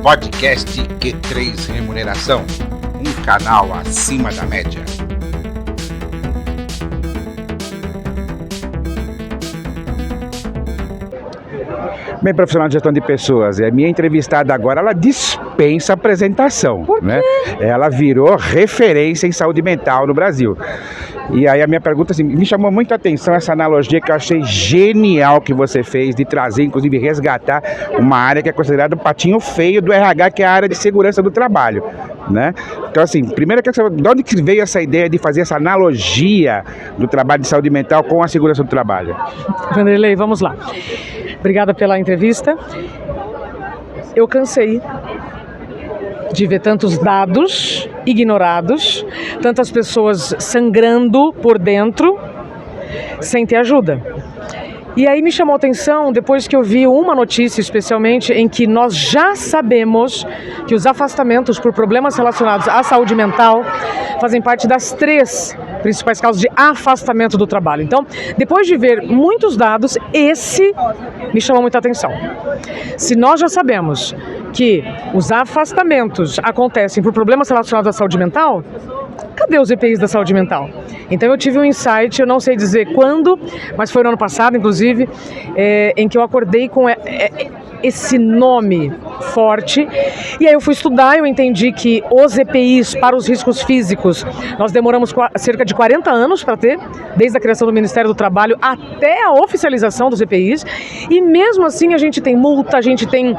Podcast Q3 Remuneração, um canal acima da média. Bem, profissional de gestão de pessoas, a minha entrevistada agora, ela dispensa apresentação, né? Ela virou referência em saúde mental no Brasil. E aí a minha pergunta, assim, me chamou muito a atenção essa analogia que eu achei genial que você fez, de trazer, inclusive, resgatar uma área que é considerada o patinho feio do RH, que é a área de segurança do trabalho, né? Então, assim, primeiro eu quero saber de onde que veio essa ideia de fazer essa analogia do trabalho de saúde mental com a segurança do trabalho? Vanderlei, vamos lá. Obrigada pela entrevista. Eu cansei de ver tantos dados ignorados, tantas pessoas sangrando por dentro, sem ter ajuda. E aí me chamou a atenção depois que eu vi uma notícia, especialmente, em que nós já sabemos que os afastamentos por problemas relacionados à saúde mental fazem parte das 3 principais causas de afastamento do trabalho. Então, depois de ver muitos dados, esse me chamou muita atenção. Se nós já sabemos que os afastamentos acontecem por problemas relacionados à saúde mental, cadê os EPIs da saúde mental? Então eu tive um insight, eu não sei dizer quando, mas foi no ano passado, inclusive, em que eu acordei com esse nome forte, e aí eu fui estudar, eu entendi que os EPIs para os riscos físicos, nós demoramos cerca de 40 anos para ter, desde a criação do Ministério do Trabalho até a oficialização dos EPIs, e mesmo assim a gente tem multa, a gente tem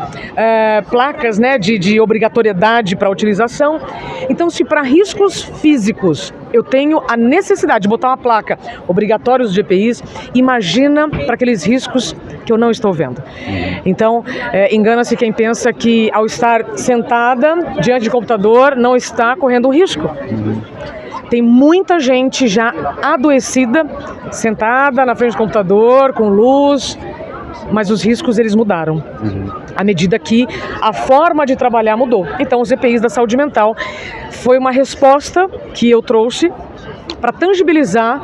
placas, né, de obrigatoriedade para utilização. Então, se para riscos físicos eu tenho a necessidade de botar uma placa obrigatórios de EPIs, imagina para aqueles riscos que eu não estou vendo. Então, engana-se quem pensa que ao estar sentada diante de computador não está correndo um risco. Tem muita gente já adoecida, sentada na frente do computador, com luz, mas os riscos eles mudaram. À medida que a forma de trabalhar mudou. Então, os EPIs da saúde mental foi uma resposta que eu trouxe para tangibilizar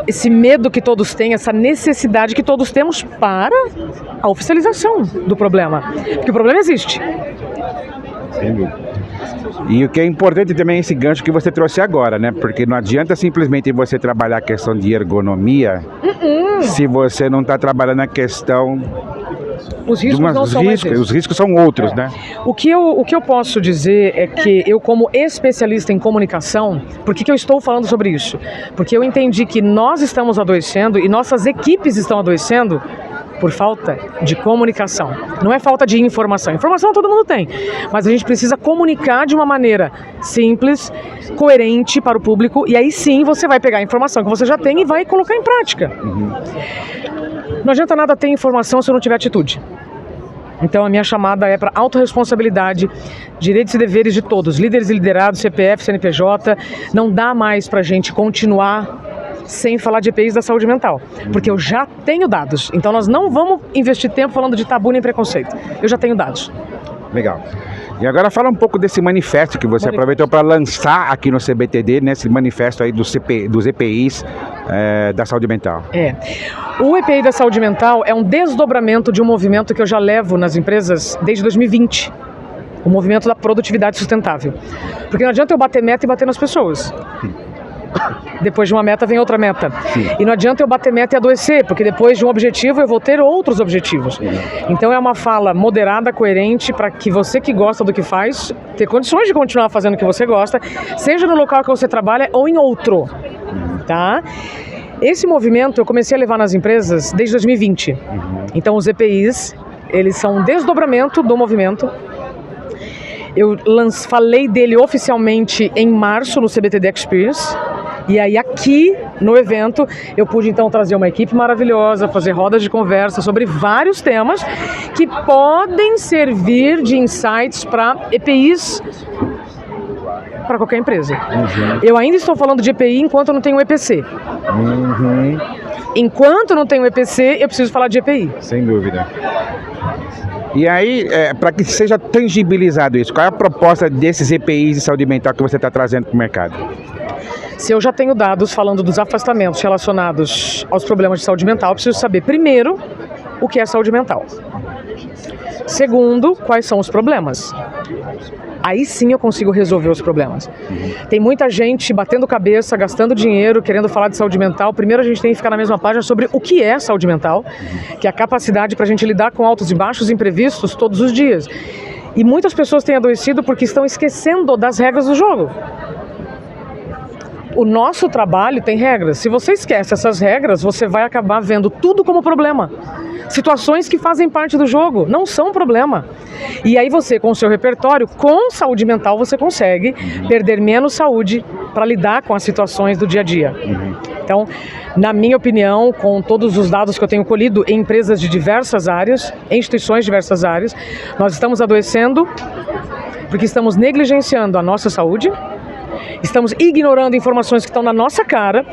esse medo que todos têm, essa necessidade que todos temos para a oficialização do problema. Porque o problema existe. E o que é importante também é esse gancho que você trouxe agora, né? Porque não adianta simplesmente você trabalhar a questão de ergonomia se você não está trabalhando a questão... Os riscos não são mais esses. Os riscos são outros, né? O que eu posso dizer é que eu, como especialista em comunicação, por que eu estou falando sobre isso? Porque eu entendi que nós estamos adoecendo e nossas equipes estão adoecendo por falta de comunicação. Não é falta de informação. Informação todo mundo tem, mas a gente precisa comunicar de uma maneira simples, coerente para o público, e aí sim você vai pegar a informação que você já tem e vai colocar em prática. Não adianta nada ter informação se eu não tiver atitude. Então a minha chamada é para autorresponsabilidade, direitos e deveres de todos, líderes e liderados, CPF, CNPJ. Não dá mais para a gente continuar sem falar de EPIs da saúde mental, porque eu já tenho dados. Então nós não vamos investir tempo falando de tabu nem preconceito. Eu já tenho dados. Legal. E agora fala um pouco desse manifesto que você aproveitou para lançar aqui no CBTD, né? Esse manifesto aí dos EPIs da saúde mental. O EPI da saúde mental é um desdobramento de um movimento que eu já levo nas empresas desde 2020. O movimento da produtividade sustentável. Porque não adianta eu bater meta e bater nas pessoas. Depois de uma meta vem outra meta. E não adianta eu bater meta e adoecer, porque depois de um objetivo eu vou ter outros objetivos. Então é uma fala moderada, coerente, para que você que gosta do que faz, ter condições de continuar fazendo o que você gosta, seja no local que você trabalha ou em outro. Tá? Esse movimento eu comecei a levar nas empresas desde 2020. Então os EPIs, eles são um desdobramento do movimento. Eu falei dele oficialmente em março no CBTD Experience. E aí aqui no evento eu pude então trazer uma equipe maravilhosa, fazer rodas de conversa sobre vários temas que podem servir de insights para EPIs para qualquer empresa. Eu ainda estou falando de EPI enquanto eu não tenho EPC. Enquanto eu não tenho EPC, eu preciso falar de EPI. Sem dúvida. E aí, para que seja tangibilizado isso, qual é a proposta desses EPIs de saúde mental que você está trazendo para o mercado? Se eu já tenho dados falando dos afastamentos relacionados aos problemas de saúde mental, eu preciso saber primeiro o que é saúde mental. Segundo, quais são os problemas? Aí sim eu consigo resolver os problemas. Tem muita gente batendo cabeça, gastando dinheiro, querendo falar de saúde mental. Primeiro a gente tem que ficar na mesma página sobre o que é saúde mental, que é a capacidade para a gente lidar com altos e baixos imprevistos todos os dias. E muitas pessoas têm adoecido porque estão esquecendo das regras do jogo. O nosso trabalho tem regras. Se você esquece essas regras, você vai acabar vendo tudo como problema. Situações que fazem parte do jogo não são problema. E aí você, com o seu repertório, com saúde mental, você consegue perder menos saúde para lidar com as situações do dia a dia. Então, na minha opinião, com todos os dados que eu tenho colhido em empresas de diversas áreas, em instituições de diversas áreas, nós estamos adoecendo porque estamos negligenciando a nossa saúde, estamos ignorando informações que estão na nossa cara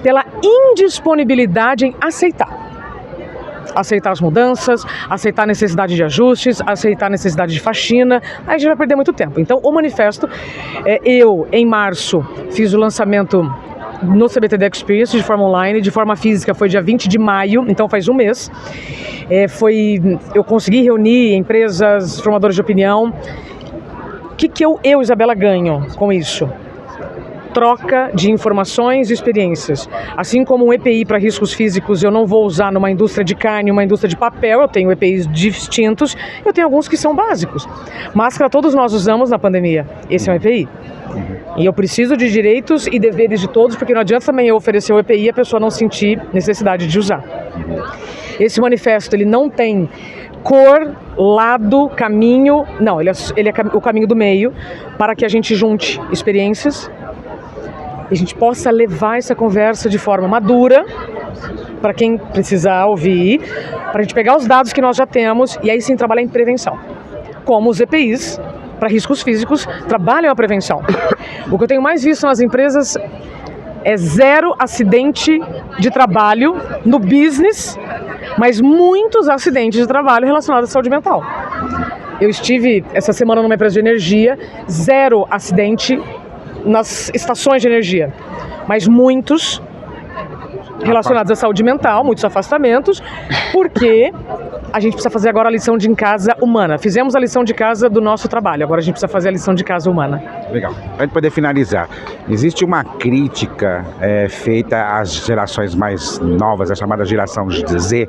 pela indisponibilidade em aceitar as mudanças, aceitar a necessidade de ajustes, aceitar a necessidade de faxina. Aí a gente vai perder muito tempo. Então, o manifesto, eu, em março, fiz o lançamento no CBTD Experience de forma online, de forma física foi dia 20 de maio, então faz um mês. Eu consegui reunir empresas, formadores de opinião. O que eu, Isabela, ganho com isso? Troca de informações e experiências. Assim como um EPI para riscos físicos eu não vou usar numa indústria de carne, uma indústria de papel, eu tenho EPIs distintos, eu tenho alguns que são básicos. Máscara todos nós usamos na pandemia, esse é um EPI. E eu preciso de direitos e deveres de todos, porque não adianta também eu oferecer o EPI e a pessoa não sentir necessidade de usar. Esse manifesto, ele não tem cor, lado, caminho, não, ele é o caminho do meio, para que a gente junte experiências, e a gente possa levar essa conversa de forma madura, para quem precisar ouvir, para a gente pegar os dados que nós já temos e aí sim trabalhar em prevenção. Como os EPIs, para riscos físicos, trabalham a prevenção. O que eu tenho mais visto nas empresas é 0 acidente de trabalho no business, mas muitos acidentes de trabalho relacionados à saúde mental. Eu estive essa semana numa empresa de energia, 0 acidente nas estações de energia, mas muitos relacionados à saúde mental, muitos afastamentos, porque a gente precisa fazer agora a lição de casa humana. Fizemos a lição de casa do nosso trabalho, agora a gente precisa fazer a lição de casa humana. Legal. Para a gente poder finalizar, existe uma crítica feita às gerações mais novas, a chamada geração Z,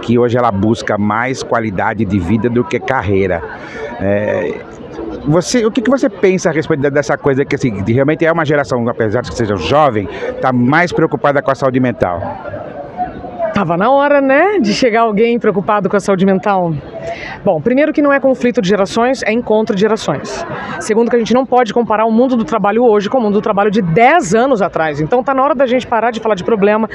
que hoje ela busca mais qualidade de vida do que carreira. O que você pensa a respeito dessa coisa que assim, realmente é uma geração, apesar de que seja jovem, está mais preocupada com a saúde mental? Tava na hora, né, de chegar alguém preocupado com a saúde mental. Bom, primeiro que não é conflito de gerações, é encontro de gerações. Segundo que a gente não pode comparar o mundo do trabalho hoje com o mundo do trabalho de 10 anos atrás. Então tá na hora da gente parar de falar de problema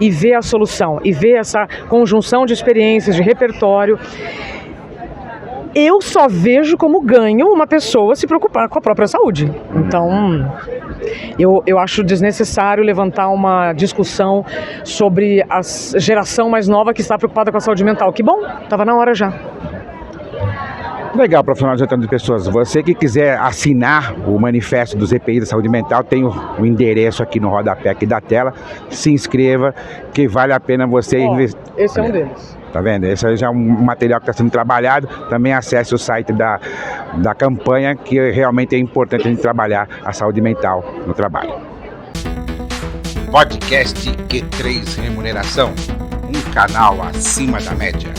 e ver a solução, e ver essa conjunção de experiências, de repertório. Eu só vejo como ganho uma pessoa se preocupar com a própria saúde. Então, eu acho desnecessário levantar uma discussão sobre a geração mais nova que está preocupada com a saúde mental. Que bom, estava na hora já. Legal, profissional de gestão de pessoas. Você que quiser assinar o manifesto dos EPIs da saúde mental, tem o endereço aqui no rodapé aqui da tela. Se inscreva, que vale a pena você investir. Esse é um deles. Tá vendo? Esse aí já é um material que está sendo trabalhado. Também acesse o site da campanha, que realmente é importante a gente trabalhar a saúde mental no trabalho. Podcast Q3 Remuneração, um canal acima da média.